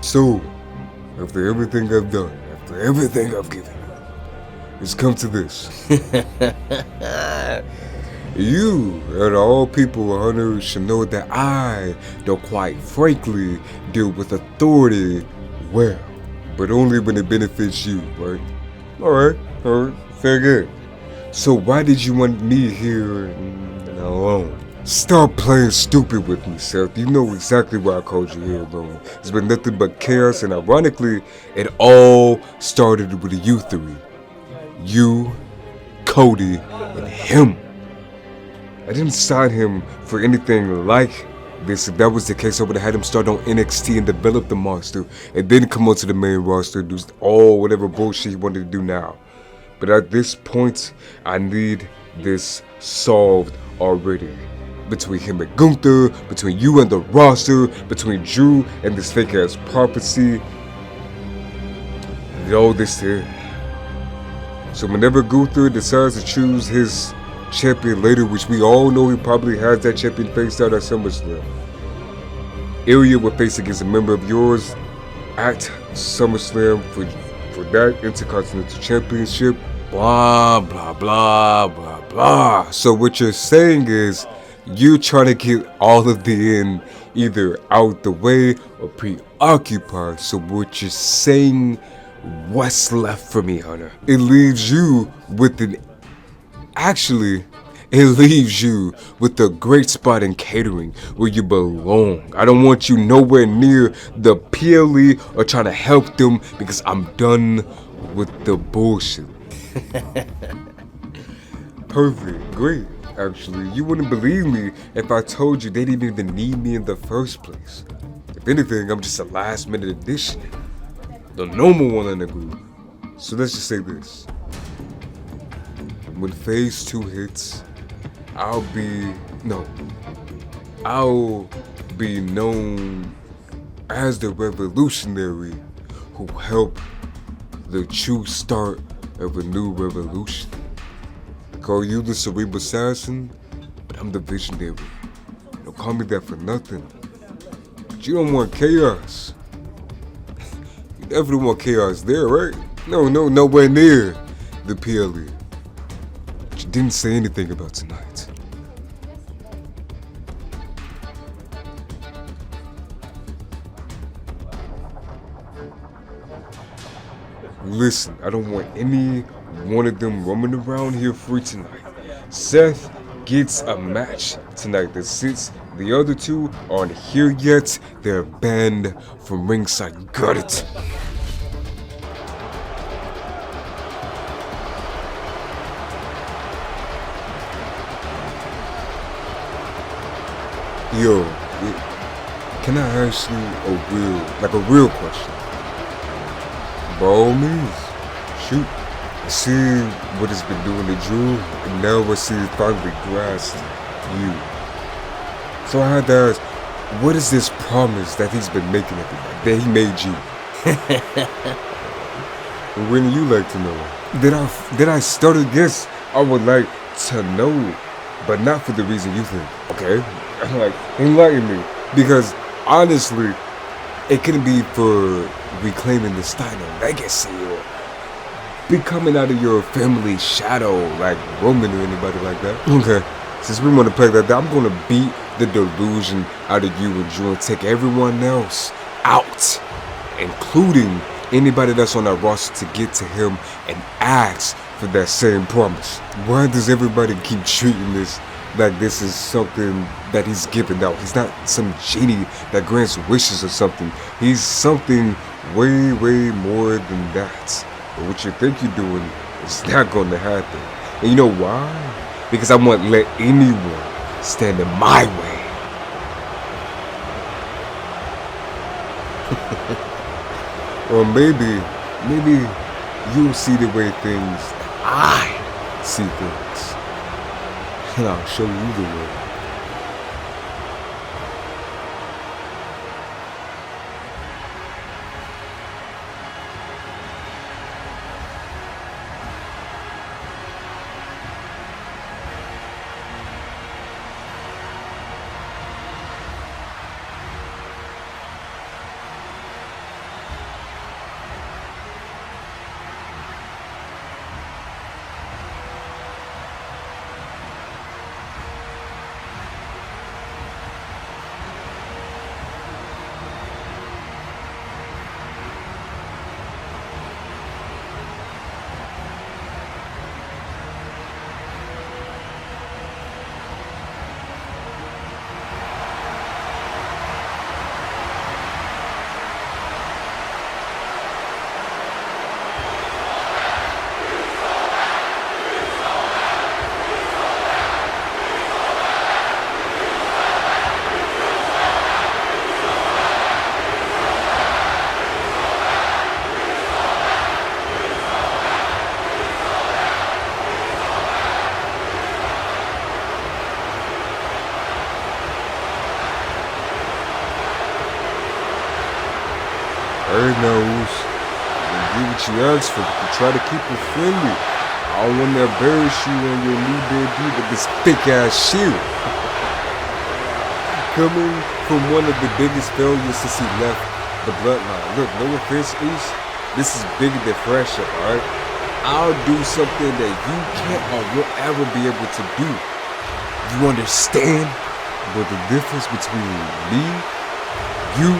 So, after everything I've done, after everything I've given you, it's come to this. You, out of all people, Hunter, should know that I don't quite frankly deal with authority well, but only when it benefits you, right? Alright, fair game. So why did you want me here alone? Stop playing stupid with me, Seth. You know exactly why I called you here alone. It's been nothing but chaos, and ironically, it all started with you three. You, Cody, and him. I didn't sign him for anything like this. If that was the case, I would have had him start on NXT and develop the monster, and then come onto the main roster and do all whatever bullshit he wanted to do now. But at this point, I need this solved already. Between him and Gunther, between you and the roster, between Drew and this fake ass prophecy. And all this here. So whenever Gunther decides to choose his champion later, which we all know he probably has that champion faced out at SummerSlam, Ilya will face against a member of yours at SummerSlam for that Intercontinental Championship. Blah, blah, blah, blah, blah. So what you're saying is, you're trying to get all of the end either out the way or preoccupied. So what you're saying, what's left for me, Hunter? It leaves you with a great spot in catering where you belong. I don't want you nowhere near the PLE or trying to help them because I'm done with the bullshit. Perfect, great. Actually, you wouldn't believe me if I told you they didn't even need me in the first place. If anything, I'm just a last minute addition. The normal one in the group. So let's just say this. When phase 2 hits, I'll be known as the revolutionary who helped the true start of a new revolution. Call you the cerebral assassin, but I'm the visionary. Don't call me that for nothing. But you don't want chaos. You definitely want chaos there, right? No, nowhere near the PLE. But you didn't say anything about tonight. Listen, I don't want any one of them roaming around here free tonight. Seth gets a match tonight. The other two aren't here yet. They're banned from ringside. You got it. Yo, can I ask you a real question? By all means, shoot. I see what it's been doing to Drew, and now I see it finally grasped you. So I had to ask, what is this promise that he's been making everybody, that he made you? Wouldn't you like to know? Did I stutter? Yes, I would like to know, but not for the reason you think, okay? Like, enlighten me, because honestly, it couldn't be for reclaiming the Steiner legacy or becoming out of your family's shadow like Roman or anybody like that. Okay, since we want to play that, I'm going to beat the delusion out of you and Drew and take everyone else out, including anybody that's on that roster, to get to him and ask for that same promise. Why does everybody keep treating this like this is something that he's giving out? He's not some genie that grants wishes or something. He's something way, way more than that. But what you think you're doing is not going to happen. And you know why? Because I won't let anyone stand in my way. Or maybe you'll see the way I see things. And I'll show you the way. Okay, now, Oos. You get what you asked for, but try to keep it friendly. I don't want to embarrass you on your new debut with this thick-ass shield. Coming from one of the biggest failures since he left the bloodline. Look, no offense, Oos. This is bigger than friendship, alright? I'll do something that you can't or won't ever be able to do. You understand? But the difference between me, you,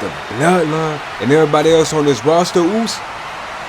the bloodline, and everybody else on this roster, Oos,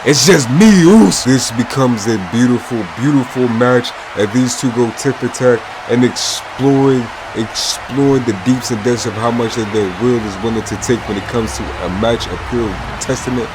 it's just me, Oos. This becomes a beautiful, beautiful match as these two go tip attack and exploring the deeps and depths of how much of their will is willing to take when it comes to a match of pure testament.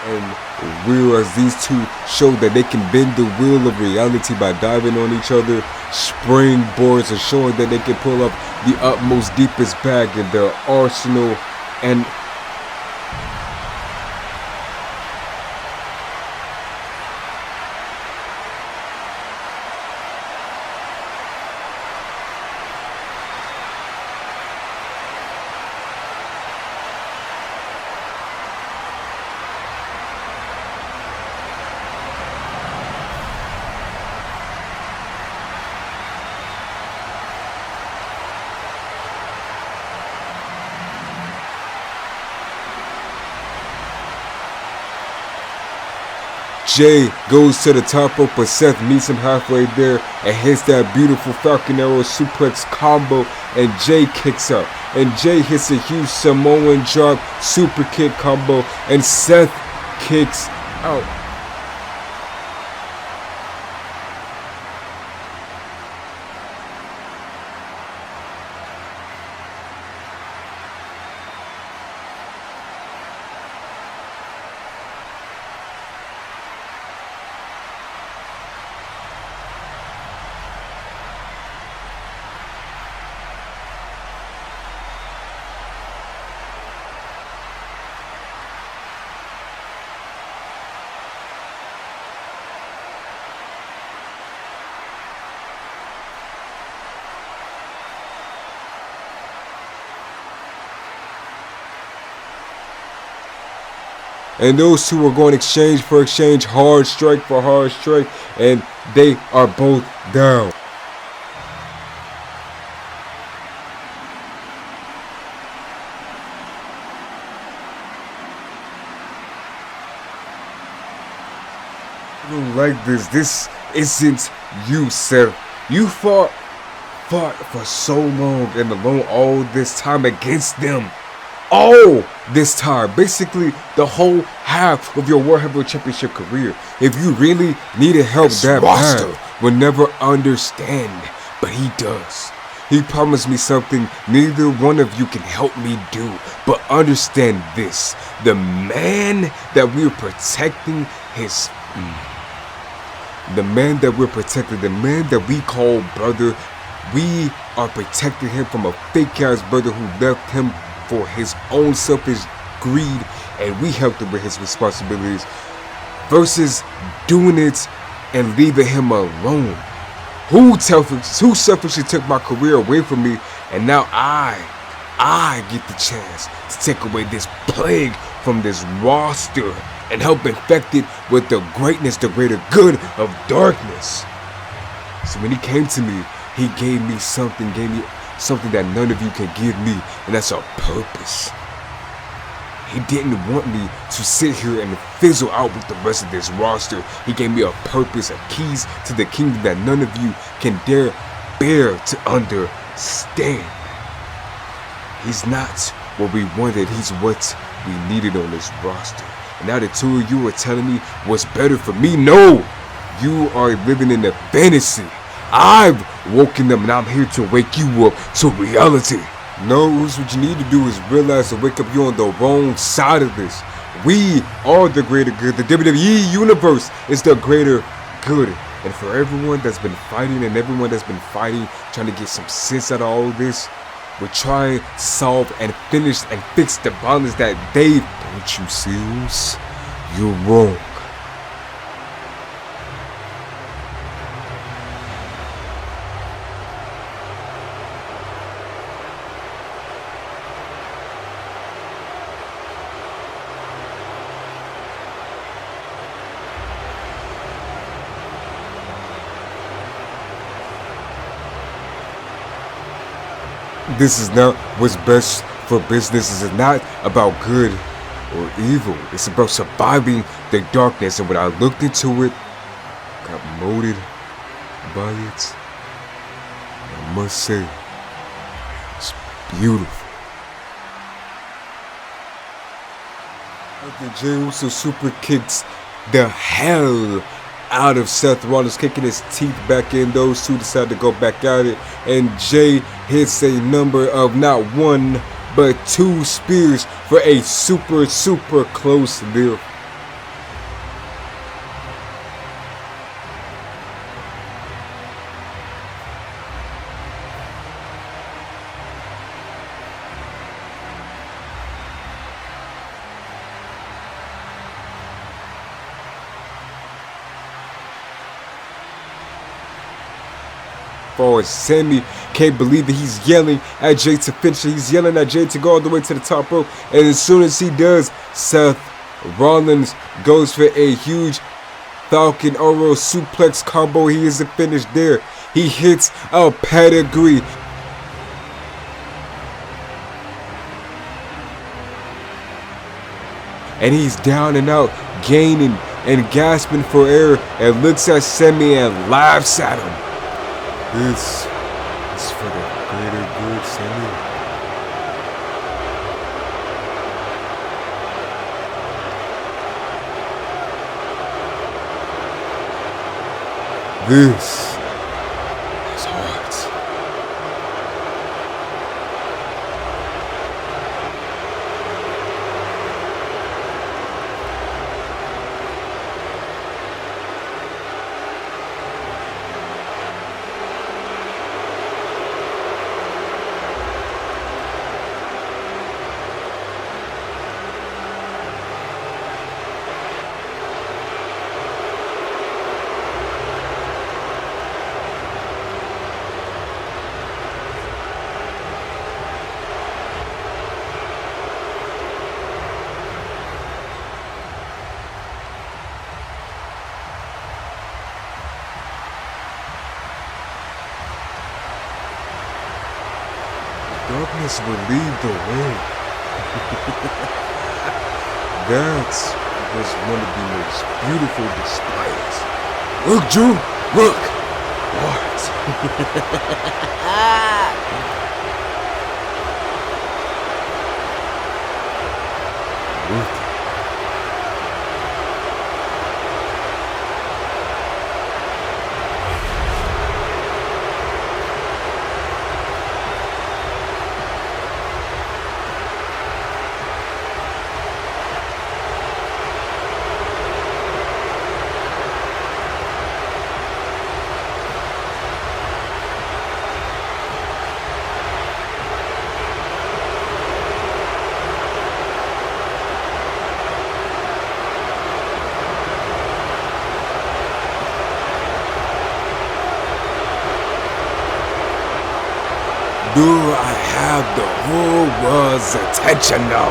And whereas these two show that they can bend the wheel of reality by diving on each other, springboards are showing that they can pull up the utmost deepest bag in their arsenal. And Jay goes to the top rope, but Seth meets him halfway there and hits that beautiful Falcon Arrow suplex combo, and Jay kicks out. And Jay hits a huge Samoan drop super kick combo, and Seth kicks out. And those two are going exchange for exchange, hard strike for hard strike, and they are both down. I don't like this. This isn't you, Seth. You fought for so long and alone all this time against them. All this time, basically the whole half of your World Heavyweight Championship career. If you really needed help that bad, would never understand, but he does. He promised me something neither one of you can help me do. But understand this: the man that we're protecting, the man that we call brother, we are protecting him from a fake ass brother who left him for his own selfish greed, and we helped him with his responsibilities versus doing it and leaving him alone. Who selfishly took my career away from me, and now I get the chance to take away this plague from this roster and help infect it with the greatness, the greater good of darkness. So when he came to me, he gave me something that none of you can give me, and that's a purpose. He didn't want me to sit here and fizzle out with the rest of this roster. He gave me a purpose, a keys to the kingdom that none of you can dare bear to understand. He's not what we wanted, he's what we needed on this roster. And now the two of you are telling me what's better for me? No! You are living in a fantasy. I've woken up and I'm here to wake you up to reality. No, what you need to do is realize to wake up you're on the wrong side of this. We are the greater good. The WWE Universe is the greater good. And for everyone that's been fighting and everyone that's been fighting, trying to get some sense out of all this, we're trying to solve and finish and fix the balance that they've. Don't you see? You're wrong. This is not what's best for business. This is not about good or evil. It's about surviving the darkness. And when I looked into it, got molded by it, I must say, it's beautiful. The Jey Uso super kicks the hell out of Seth Rollins, kicking his teeth back in. Those two decide to go back at it, and Jey hits a number of not one but two spears for a super close deal. Forward, Sammy can't believe it. He's yelling at Jey to finish it. He's yelling at Jey to go all the way to the top rope. And as soon as he does, Seth Rollins goes for a huge Falcon Oro suplex combo. He isn't finished there. He hits a pedigree. And he's down and out, gaining and gasping for air, and looks at Sammy and laughs at him. This is for the greater good, Sammy. This is hard. Darkness will lead the way. That was one of the most beautiful displays. Look, Drew, look. What? Do I have the whole world's attention now?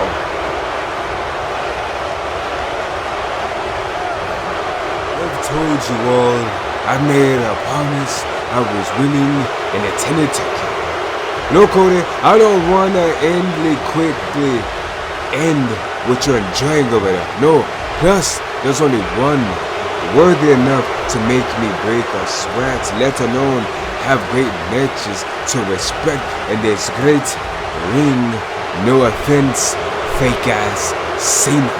I've told you all, I made a promise, I was willing and intended to keep. No, Cody, I don't want to quickly end what you're enjoying over there. No, plus, there's only one worthy enough to make me break a sweat, let alone have great matches to respect in this great ring. No offense, fake ass Cena.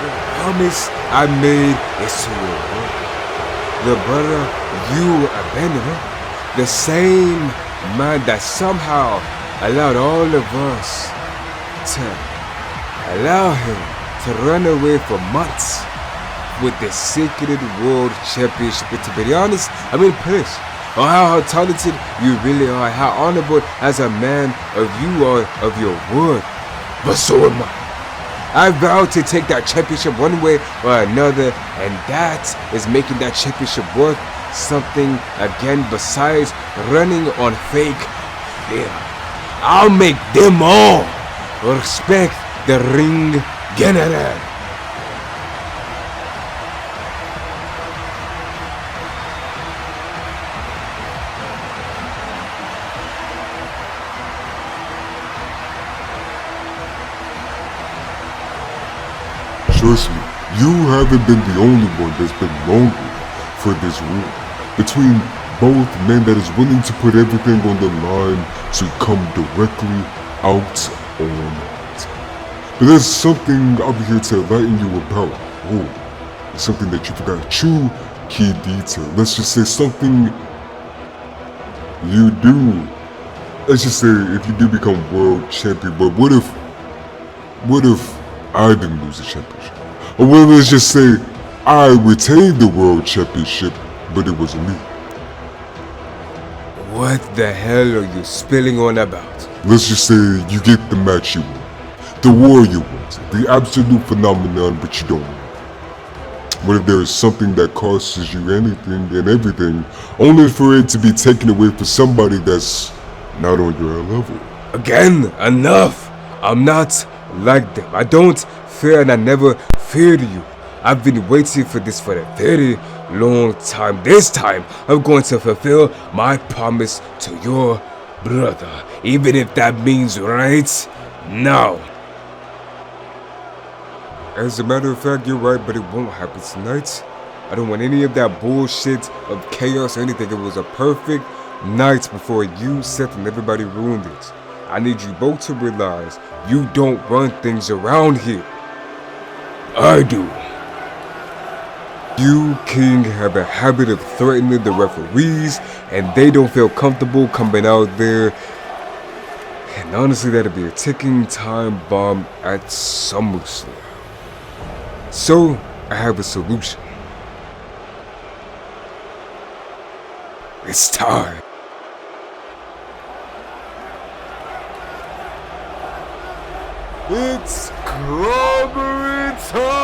The promise I made is to your brother. The brother you abandoned. The same man that somehow allowed all of us to allow him to run away for months with the secret world championship. But to be honest, I'm impressed on how talented you really are, how honorable as a man of you are of your word. But so am I. I vow to take that championship one way or another, and that is making that championship worth something again besides running on fake fear. I'll make them all respect the ring general. Trust me, you haven't been the only one that's been longer for this war between both men that is willing to put everything on the line to come directly out on top. But there's something I'll be here to enlighten you about. Oh, it's something that you forgot. True key detail. Let's just say something you do. Let's just say if you do become world champion, but what if I didn't lose the championship? Or well, let's just say I retained the world championship, but it wasn't me. What the hell are you spilling on about? Let's just say you get the match you want, the war you want, the absolute phenomenon, but you don't want. What if there is something that costs you anything and everything, only for it to be taken away for somebody that's not on your level? Again, enough! I'm not like them. I don't fear and I never feared you. I've been waiting for this for a very long time. This time, I'm going to fulfill my promise to your brother, even if that means right now. As a matter of fact, you're right, but it won't happen tonight. I don't want any of that bullshit of chaos or anything. It was a perfect night before you, Seth, and everybody ruined it. I need you both to realize you don't run things around here. I do. You, King, have a habit of threatening the referees, and they don't feel comfortable coming out there. And honestly, that'd be a ticking time bomb at SummerSlam. So, I have a solution. It's time. It's clobbering time!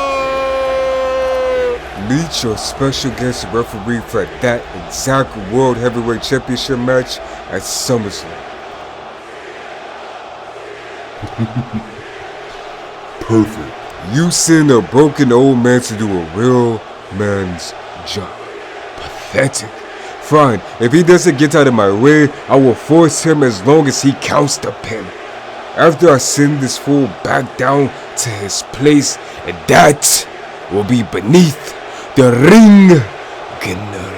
Meet your special guest referee for that exact World Heavyweight Championship match at SummerSlam. Perfect. You send a broken old man to do a real man's job. Pathetic. Fine, if he doesn't get out of my way, I will force him as long as he counts the pin. After I send this fool back down to his place, and that will be beneath the ring general.